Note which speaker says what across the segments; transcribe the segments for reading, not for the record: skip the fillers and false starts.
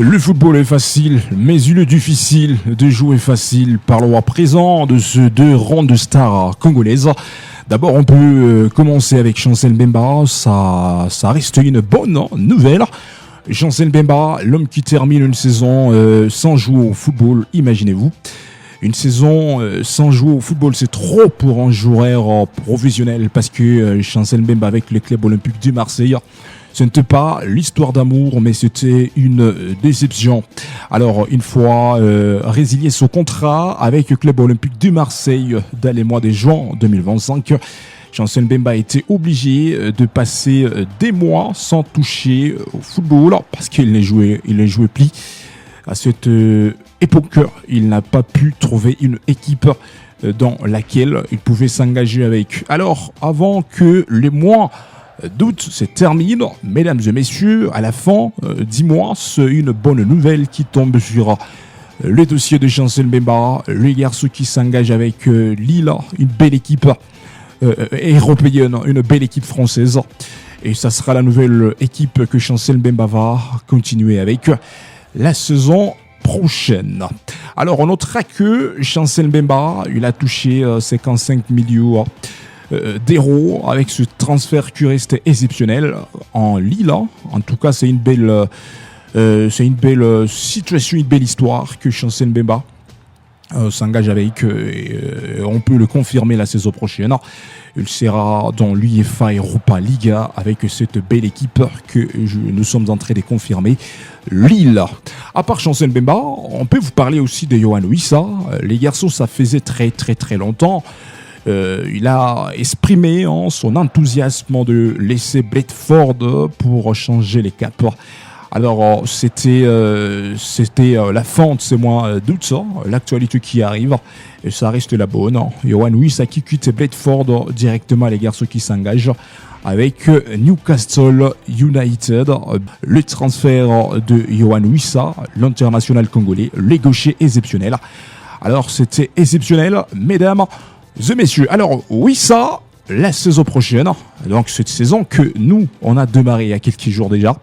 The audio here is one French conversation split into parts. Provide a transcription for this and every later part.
Speaker 1: Le football est facile, mais il est difficile de jouer facile. Parlons à présent de ces deux grandes stars congolaises. D'abord, on peut commencer avec Chancel Mbemba. Ça reste une bonne nouvelle. Chancel Mbemba, l'homme qui termine une saison sans jouer au football, imaginez-vous. Une saison sans jouer au football, c'est trop pour un joueur professionnel parce que Chancel Mbemba avec le club olympique de Marseille, ce n'était pas l'histoire d'amour, mais c'était une déception. Alors, une fois résilié son contrat avec le club olympique de Marseille dans les mois de juin 2025, Chancel Mbemba a été obligé de passer des mois sans toucher au football parce qu'il ne jouait plus. À cette époque, il n'a pas pu trouver une équipe dans laquelle il pouvait s'engager avec. Alors, avant que les mois d'août se terminent, mesdames et messieurs, à la fin 10 mois, c'est une bonne nouvelle qui tombe sur le dossier de Chancel Mbemba, le garçon qui s'engage avec Lille, une belle équipe européenne, une belle équipe française. Et ça sera la nouvelle équipe que Chancel Mbemba va continuer avec la saison prochaine. Alors, on notera que Chancel Mbemba, il a touché 55 millions d'euros avec ce transfert qui reste exceptionnel en Lille. En tout cas, c'est une belle situation, une belle histoire que Chancel Mbemba s'engage avec. On peut le confirmer la saison prochaine. Il sera dans l'UEFA Europa League avec cette belle équipe que nous sommes en train de confirmer, Lille. À part Chancel Mbemba, on peut vous parler aussi de Yohan Wissa. Les garçons, ça faisait très très très longtemps. Il a exprimé son enthousiasme de laisser Bradford pour changer les caps. Alors, c'était la fin de ces mois d'août, l'actualité qui arrive, et ça reste la bonne. Yohan Wissa qui quitte Bradford directement, les garçons qui s'engagent avec Newcastle United. Le transfert de Yohan Wissa, l'international congolais, les gauchers exceptionnels. Alors, c'était exceptionnel, mesdames et messieurs. Alors, Wissa, la saison prochaine, donc cette saison que nous, on a démarré il y a quelques jours déjà,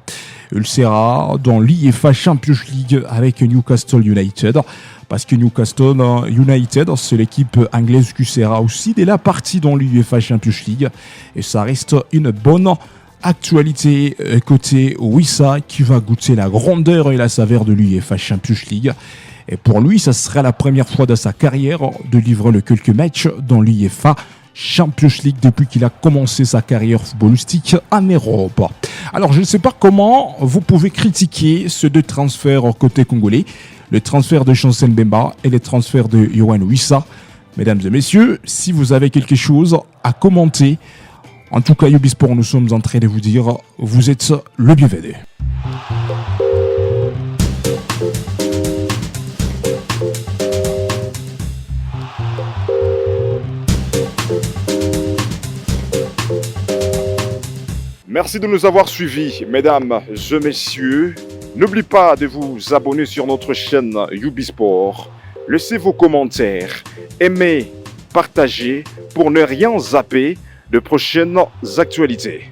Speaker 1: il sera dans l'UEFA Champions League avec Newcastle United. Parce que Newcastle United, c'est l'équipe anglaise qui sera aussi dès la partie dans l'UEFA Champions League. Et ça reste une bonne actualité côté Wissa qui va goûter la grandeur et la saveur de l'UEFA Champions League. Et pour lui, ça sera la première fois de sa carrière de livrer le quelques matchs dans l'UEFA Champions League depuis qu'il a commencé sa carrière footballistique en Europe. Alors, je ne sais pas comment vous pouvez critiquer ces deux transferts côté congolais, le transfert de Chancel Mbemba et le transfert de Yohan Wissa. Mesdames et messieurs, si vous avez quelque chose à commenter, en tout cas, Ubisport, nous sommes en train de vous dire, vous êtes le bienvenu.
Speaker 2: Merci de nous avoir suivis, mesdames et messieurs. N'oubliez pas de vous abonner sur notre chaîne Ubisport. Laissez vos commentaires, aimez, partagez pour ne rien zapper de prochaines actualités.